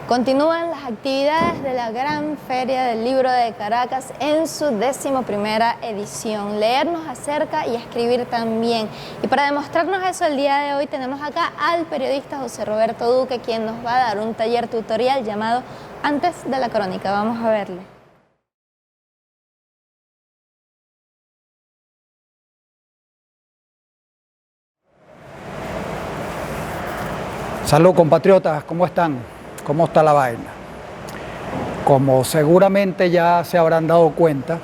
Continúan las actividades de la Gran Feria del Libro de Caracas en su 11ª edición. Leer nos acerca y escribir también. Y para demostrarnos eso el día de hoy tenemos acá al periodista José Roberto Duque, quien nos va a dar un taller tutorial llamado Antes de la Crónica. Vamos a verle. Salud, compatriotas, ¿cómo están? ¿Cómo está la vaina? Como seguramente ya se habrán dado cuenta,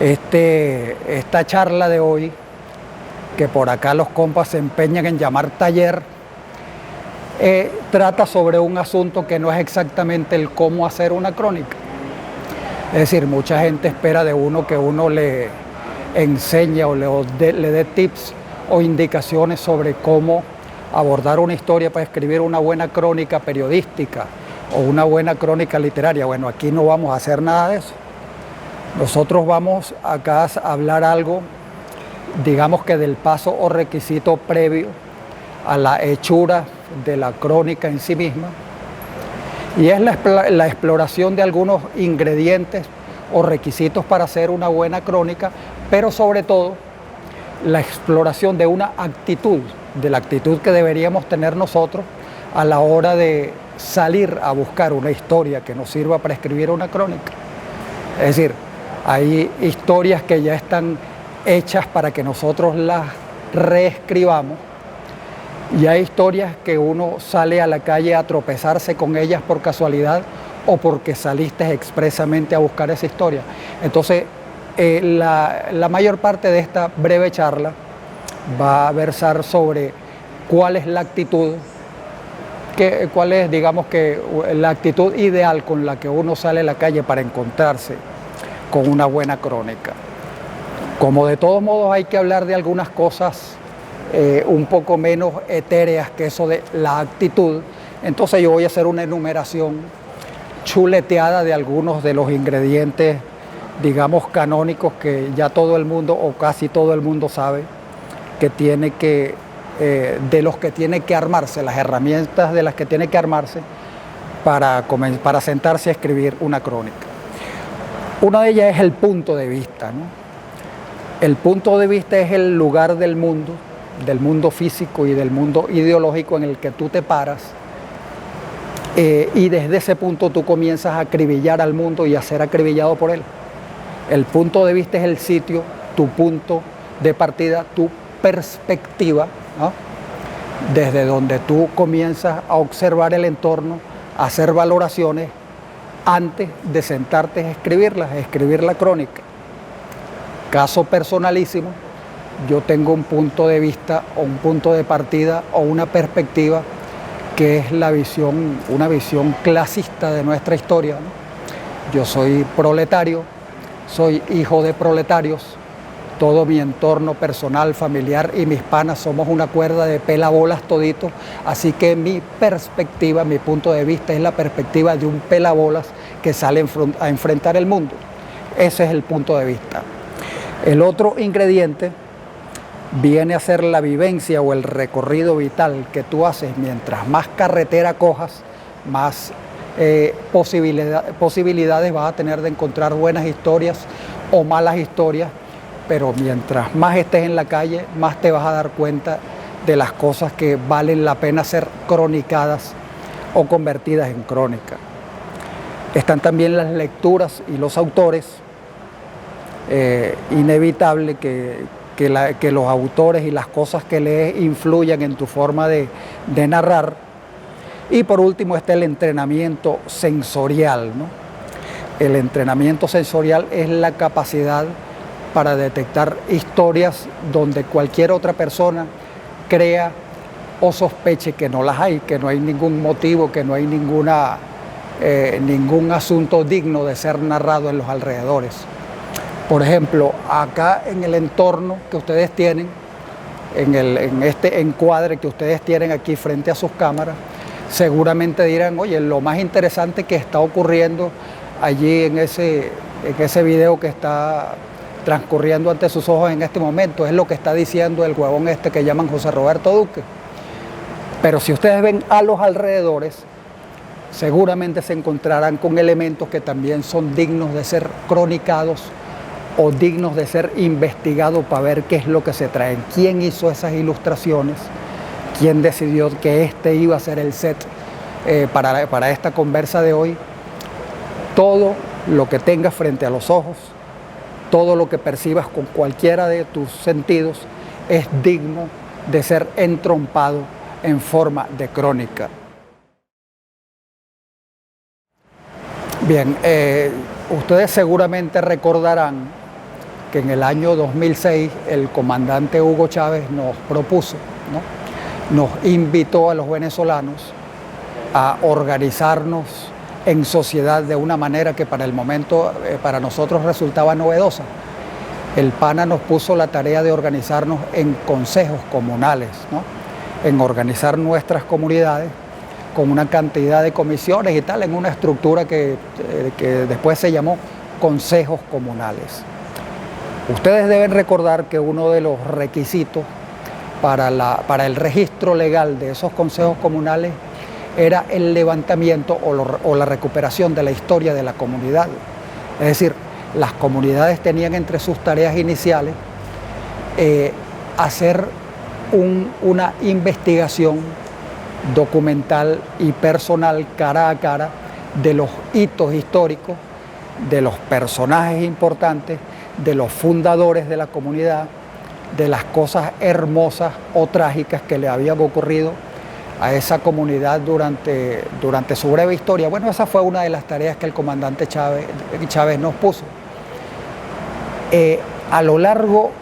esta charla de hoy, que por acá los compas se empeñan en llamar taller, trata sobre un asunto que no es exactamente el cómo hacer una crónica. Es decir, mucha gente espera de uno que uno le enseñe o le dé tips o indicaciones sobre cómo abordar una historia para escribir una buena crónica periodística o una buena crónica literaria. Bueno, aquí no vamos a hacer nada de eso. Nosotros vamos acá a hablar algo, digamos que del paso o requisito previo a la hechura de la crónica en sí misma, y es la exploración de algunos ingredientes o requisitos para hacer una buena crónica, pero sobre todo la exploración de una actitud, de la actitud que deberíamos tener nosotros a la hora de salir a buscar una historia que nos sirva para escribir una crónica. Es decir, hay historias que ya están hechas para que nosotros las reescribamos, y hay historias que uno sale a la calle a tropezarse con ellas por casualidad o porque saliste expresamente a buscar esa historia. Entonces, la mayor parte de esta breve charla va a versar sobre cuál es la actitud, cuál es, digamos que, la actitud ideal con la que uno sale a la calle para encontrarse con una buena crónica. Como de todos modos hay que hablar de algunas cosas un poco menos etéreas que eso de la actitud, entonces yo voy a hacer una enumeración chuleteada de algunos de los ingredientes, digamos, canónicos que ya todo el mundo o casi todo el mundo sabe que tiene que, de los que tiene que armarse, las herramientas de las que tiene que armarse para sentarse a escribir una crónica. Una de ellas es el punto de vista, ¿no? El punto de vista es el lugar del mundo físico y del mundo ideológico en el que tú te paras, y desde ese punto tú comienzas a acribillar al mundo y a ser acribillado por él. El punto de vista es el sitio, tu punto de partida, tu perspectiva, ¿no? Desde donde tú comienzas a observar el entorno, a hacer valoraciones antes de sentarte a escribir la crónica. Caso personalísimo, yo tengo un punto de vista o un punto de partida o una perspectiva que es una visión clasista de nuestra historia, ¿no? Yo soy proletario, soy hijo de proletarios, todo mi entorno personal, familiar y mis panas somos una cuerda de pelabolas toditos, así que mi perspectiva, mi punto de vista es la perspectiva de un pelabolas que sale a enfrentar el mundo. Ese es el punto de vista. El otro ingrediente viene a ser la vivencia o el recorrido vital que tú haces. Mientras más carretera cojas, más posibilidades vas a tener de encontrar buenas historias o malas historias, pero mientras más estés en la calle, más te vas a dar cuenta de las cosas que valen la pena ser cronicadas o convertidas en crónica. Están también las lecturas y los autores. Inevitable que los autores y las cosas que lees influyan en tu forma de narrar. Y por último está el entrenamiento sensorial, ¿no? El entrenamiento sensorial es la capacidad para detectar historias donde cualquier otra persona crea o sospeche que no las hay, que no hay ningún motivo, que no hay ningún asunto digno de ser narrado en los alrededores. Por ejemplo, acá en el entorno que ustedes tienen, en este encuadre que ustedes tienen aquí frente a sus cámaras, seguramente dirán, oye, lo más interesante que está ocurriendo allí en ese video que está transcurriendo ante sus ojos en este momento es lo que está diciendo el huevón que llaman José Roberto Duque. Pero si ustedes ven a los alrededores, seguramente se encontrarán con elementos que también son dignos de ser cronicados o dignos de ser investigados para ver qué es lo que se traen, quién hizo esas ilustraciones, quién decidió que este iba a ser el set para esta conversa de hoy. Todo lo que tengas frente a los ojos, todo lo que percibas con cualquiera de tus sentidos es digno de ser entrompado en forma de crónica. Bien, ustedes seguramente recordarán que en el año 2006 el comandante Hugo Chávez nos propuso, ¿no? Nos invitó a los venezolanos a organizarnos en sociedad de una manera que para el momento para nosotros resultaba novedosa. El PANA nos puso la tarea de organizarnos en consejos comunales, ¿no? En organizar nuestras comunidades con una cantidad de comisiones y tal, en una estructura que después se llamó consejos comunales. Ustedes deben recordar que uno de los requisitos para el registro legal de esos consejos comunales era el levantamiento o la recuperación de la historia de la comunidad. Es decir, las comunidades tenían entre sus tareas iniciales hacer una investigación documental y personal cara a cara de los hitos históricos, de los personajes importantes, de los fundadores de la comunidad, de las cosas hermosas o trágicas que le habían ocurrido a esa comunidad durante su breve historia. Bueno, esa fue una de las tareas que el comandante Chávez nos puso. A lo largo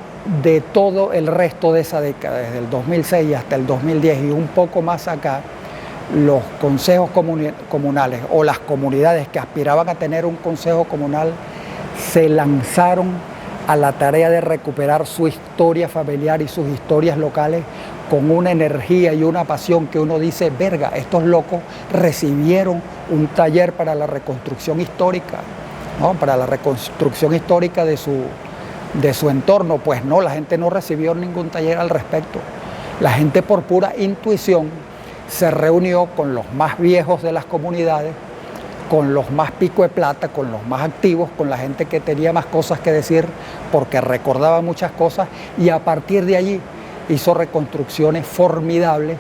de todo el resto de esa década, desde el 2006 hasta el 2010 y un poco más acá, los consejos comunales o las comunidades que aspiraban a tener un consejo comunal se lanzaron a la tarea de recuperar su historia familiar y sus historias locales con una energía y una pasión que uno dice, verga, estos locos recibieron un taller para la reconstrucción histórica, ¿no? Para la reconstrucción histórica de su entorno. Pues no, la gente no recibió ningún taller al respecto. La gente por pura intuición se reunió con los más viejos de las comunidades, con los más pico de plata, con los más activos, con la gente que tenía más cosas que decir porque recordaba muchas cosas, y a partir de allí hizo reconstrucciones formidables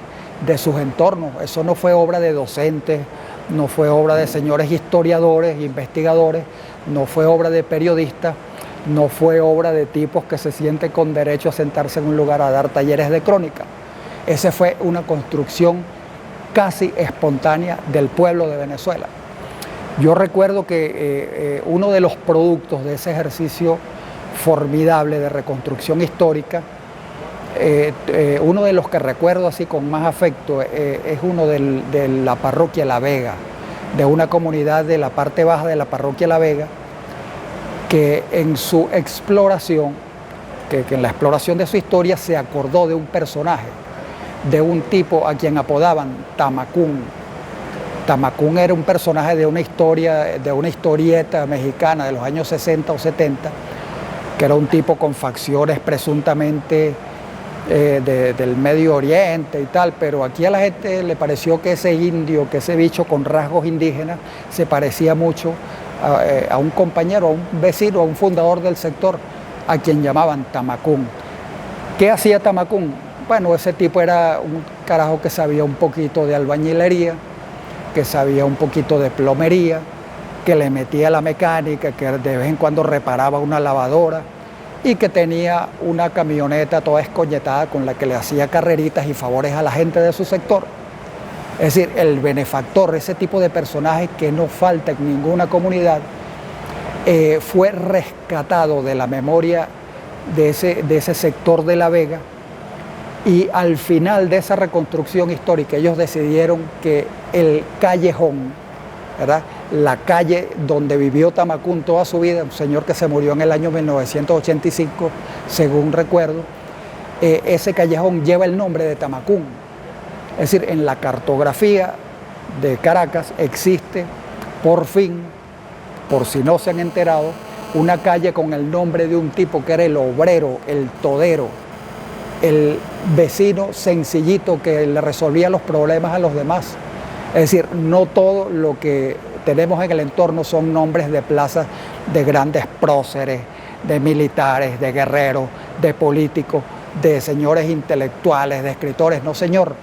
de sus entornos. Eso no fue obra de docentes, no fue obra de señores historiadores, investigadores, no fue obra de periodistas, no fue obra de tipos que se sienten con derecho a sentarse en un lugar a dar talleres de crónica. Esa fue una construcción casi espontánea del pueblo de Venezuela. Yo recuerdo que uno de los productos de ese ejercicio formidable de reconstrucción histórica, uno de los que recuerdo así con más afecto, es uno de la parroquia La Vega, de una comunidad de la parte baja de la parroquia La Vega, que en su exploración, que en la exploración de su historia se acordó de un personaje, de un tipo a quien apodaban Tamacún. Tamacún era un personaje de una historieta mexicana de los años 60 o 70, que era un tipo con facciones presuntamente del Medio Oriente y tal, pero aquí a la gente le pareció que ese indio, que ese bicho con rasgos indígenas, se parecía mucho a un compañero, a un vecino, a un fundador del sector, a quien llamaban Tamacún. ¿Qué hacía Tamacún? Bueno, ese tipo era un carajo que sabía un poquito de albañilería, que sabía un poquito de plomería, que le metía la mecánica, que de vez en cuando reparaba una lavadora y que tenía una camioneta toda escoñetada con la que le hacía carreritas y favores a la gente de su sector. Es decir, el benefactor, ese tipo de personaje que no falta en ninguna comunidad, fue rescatado de la memoria de ese sector de La Vega, y al final de esa reconstrucción histórica ellos decidieron que el callejón, ¿verdad?, la calle donde vivió Tamacún toda su vida, un señor que se murió en el año 1985, según recuerdo, ese callejón lleva el nombre de Tamacún. Es decir, en la cartografía de Caracas existe, por fin, por si no se han enterado, una calle con el nombre de un tipo que era el obrero, el todero, el vecino sencillito que le resolvía los problemas a los demás, Es decir, no todo lo que tenemos en el entorno son nombres de plazas de grandes próceres, de militares, de guerreros, de políticos, de señores intelectuales, de escritores. No, señor.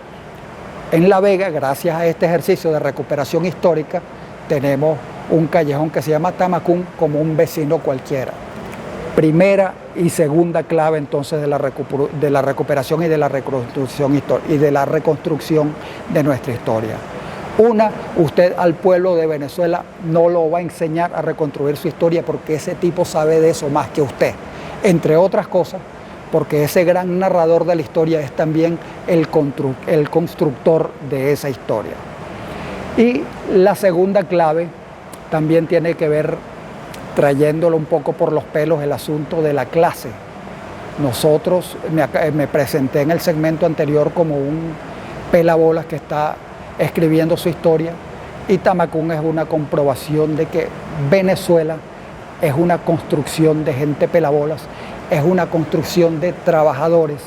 En La Vega, gracias a este ejercicio de recuperación histórica, tenemos un callejón que se llama Tamacún como un vecino cualquiera. Primera y segunda clave entonces de la recuperación y de la reconstrucción de nuestra historia. Una, usted al pueblo de Venezuela no lo va a enseñar a reconstruir su historia porque ese tipo sabe de eso más que usted, entre otras cosas, porque ese gran narrador de la historia es también el constructor de esa historia. Y la segunda clave también tiene que ver, trayéndolo un poco por los pelos, el asunto de la clase. Nosotros, me presenté en el segmento anterior como un pelabolas que está escribiendo su historia, y Tamacún es una comprobación de que Venezuela es una construcción de gente pelabolas, es una construcción de trabajadores,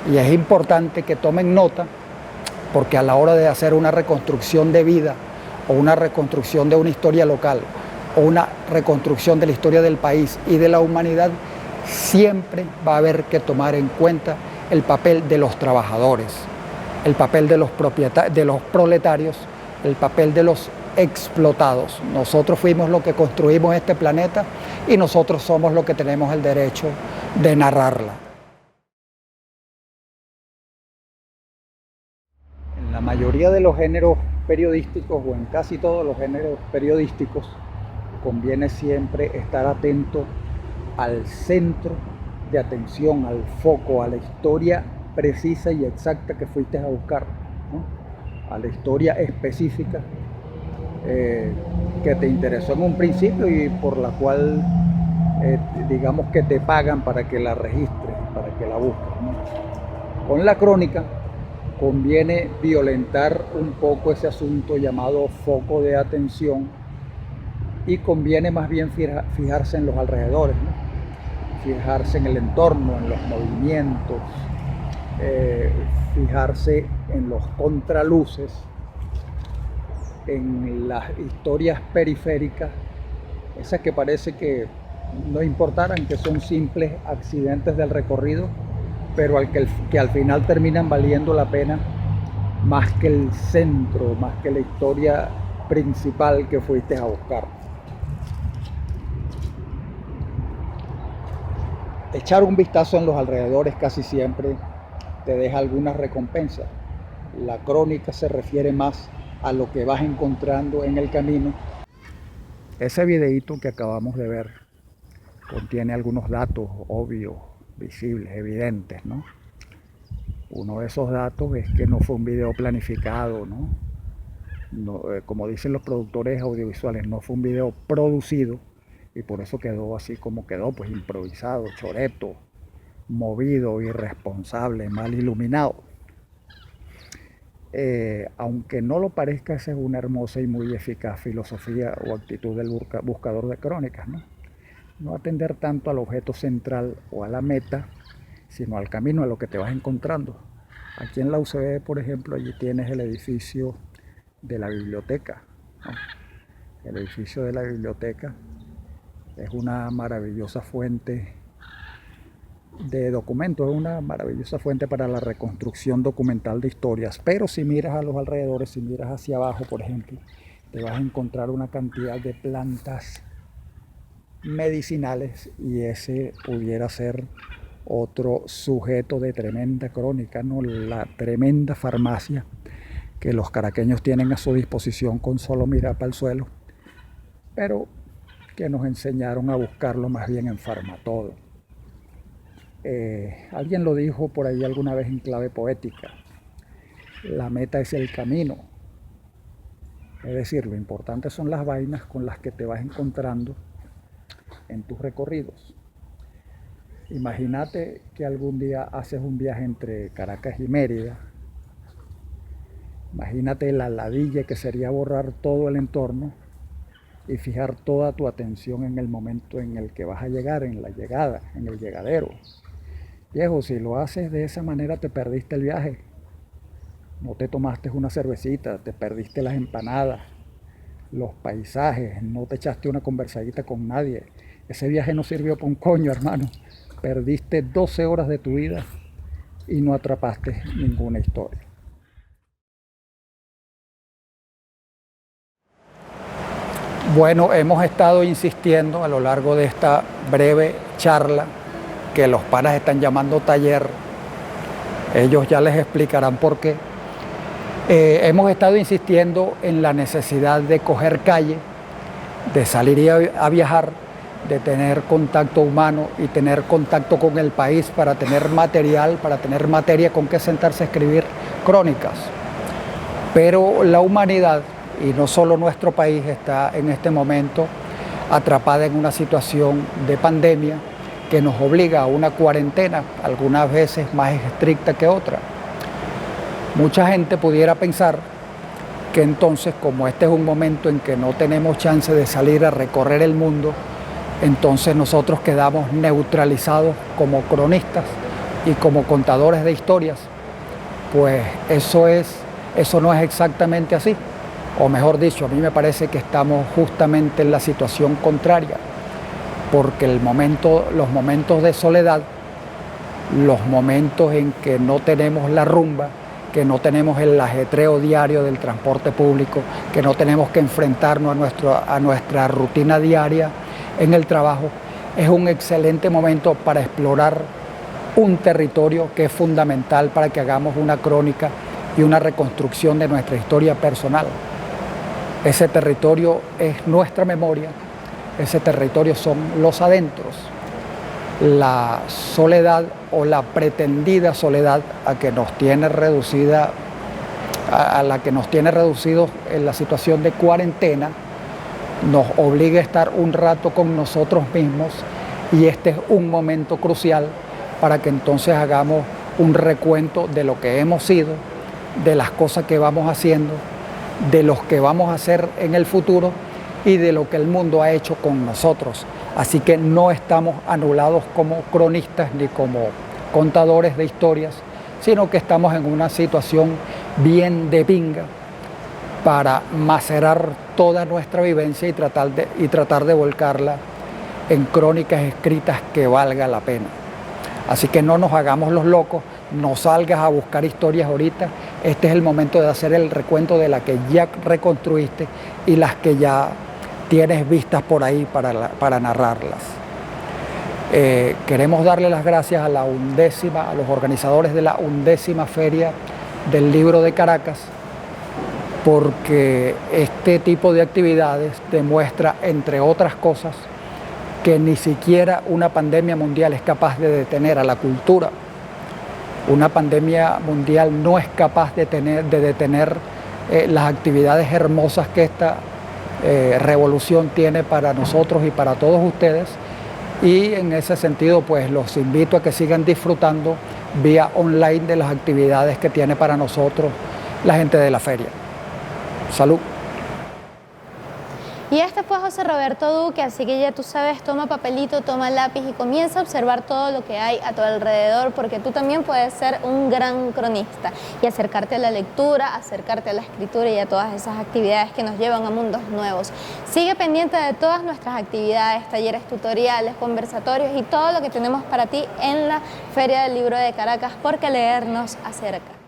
y es importante que tomen nota, porque a la hora de hacer una reconstrucción de vida o una reconstrucción de una historia local o una reconstrucción de la historia del país y de la humanidad, siempre va a haber que tomar en cuenta el papel de los trabajadores, el papel de los proletarios, el papel de los explotados. Nosotros fuimos los que construimos este planeta y nosotros somos los que tenemos el derecho de narrarla. En la mayoría de los géneros periodísticos, o en casi todos los géneros periodísticos, conviene siempre estar atento al centro de atención, al foco, a la historia precisa y exacta que fuiste a buscar, ¿no? A la historia específica que te interesó en un principio y por la cual digamos que te pagan para que la registres, para que la busques, ¿no? Con la crónica conviene violentar un poco ese asunto llamado foco de atención y conviene más bien fijarse en los alrededores, ¿no? Fijarse en el entorno, en los movimientos, fijarse en los contraluces, en las historias periféricas, esas que parece que no importaran, que son simples accidentes del recorrido, pero que al final terminan valiendo la pena más que el centro, más que la historia principal que fuiste a buscar. Echar un vistazo en los alrededores casi siempre te deja algunas recompensas. La crónica se refiere más a lo que vas encontrando en el camino. Ese videíto que acabamos de ver contiene algunos datos obvios, visibles, evidentes, ¿no? Uno de esos datos es que no fue un video planificado, ¿no? Como dicen los productores audiovisuales, no fue un video producido y por eso quedó así como quedó, pues improvisado, choreto, movido, irresponsable, mal iluminado. Aunque no lo parezca, esa es una hermosa y muy eficaz filosofía o actitud del buscador de crónicas, ¿no? No atender tanto al objeto central o a la meta, sino al camino, a lo que te vas encontrando. Aquí en la UCB, por ejemplo, allí tienes el edificio de la biblioteca, ¿no? El edificio de la biblioteca es una maravillosa fuente de documentos, es una maravillosa fuente para la reconstrucción documental de historias, pero si miras a los alrededores, si miras hacia abajo, por ejemplo, te vas a encontrar una cantidad de plantas medicinales y ese pudiera ser otro sujeto de tremenda crónica, ¿no? La tremenda farmacia que los caraqueños tienen a su disposición con solo mirar para el suelo, pero que nos enseñaron a buscarlo más bien en Farmatodo. Alguien lo dijo por ahí alguna vez en clave poética: la meta es el camino. Es decir, lo importante son las vainas con las que te vas encontrando en tus recorridos. Imagínate que algún día haces un viaje entre Caracas y Mérida. Imagínate la ladilla que sería borrar todo el entorno y fijar toda tu atención en el momento en el que vas a llegar, en la llegada, en el llegadero. Viejo, si lo haces de esa manera te perdiste el viaje. no te tomaste una cervecita, te perdiste las empanadas, los paisajes, no te echaste una conversadita con nadie. Ese viaje no sirvió para un coño, hermano. Perdiste 12 horas de tu vida y no atrapaste ninguna historia. Bueno, hemos estado insistiendo a lo largo de esta breve charla que los panas están llamando taller. Ellos ya les explicarán por qué. Hemos estado insistiendo en la necesidad de coger calle, de salir a viajar, de tener contacto humano y tener contacto con el país para tener material, para tener materia con que sentarse a escribir crónicas. Pero la humanidad, y no solo nuestro país, está en este momento atrapada en una situación de pandemia que nos obliga a una cuarentena, algunas veces más estricta que otra. Mucha gente pudiera pensar que entonces, como este es un momento en que no tenemos chance de salir a recorrer el mundo, entonces nosotros quedamos neutralizados como cronistas y como contadores de historias. Pues eso no es exactamente así. O mejor dicho, a mí me parece que estamos justamente en la situación contraria, porque los momentos de soledad, los momentos en que no tenemos la rumba, que no tenemos el ajetreo diario del transporte público, que no tenemos que enfrentarnos a nuestra rutina diaria en el trabajo, es un excelente momento para explorar un territorio que es fundamental para que hagamos una crónica y una reconstrucción de nuestra historia personal. Ese territorio es nuestra memoria, ese territorio son los adentros, la soledad o la pretendida soledad a la que nos tiene reducidos en la situación de cuarentena, nos obliga a estar un rato con nosotros mismos, y este es un momento crucial para que entonces hagamos un recuento de lo que hemos sido, de las cosas que vamos haciendo, de los que vamos a hacer en el futuro y de lo que el mundo ha hecho con nosotros. Así que no estamos anulados como cronistas ni como contadores de historias, sino que estamos en una situación bien de pinga para macerar toda nuestra vivencia y tratar de volcarla en crónicas escritas que valga la pena. Así que no nos hagamos los locos, no salgas a buscar historias ahorita. Este es el momento de hacer el recuento de las que ya reconstruiste y las que ya tienes vistas por ahí para narrarlas. Queremos darle las gracias a los organizadores de la 11ª Feria del Libro de Caracas, porque este tipo de actividades demuestra, entre otras cosas, que ni siquiera una pandemia mundial es capaz de detener a la cultura. Una pandemia mundial no es capaz de detener las actividades hermosas que esta revolución tiene para nosotros y para todos ustedes, y en ese sentido pues los invito a que sigan disfrutando vía online de las actividades que tiene para nosotros la gente de la feria. Salud. Y este fue José Roberto Duque, así que ya tú sabes, toma papelito, toma lápiz y comienza a observar todo lo que hay a tu alrededor, porque tú también puedes ser un gran cronista y acercarte a la lectura, acercarte a la escritura y a todas esas actividades que nos llevan a mundos nuevos. Sigue pendiente de todas nuestras actividades, talleres, tutoriales, conversatorios y todo lo que tenemos para ti en la Feria del Libro de Caracas, porque leer nos acerca.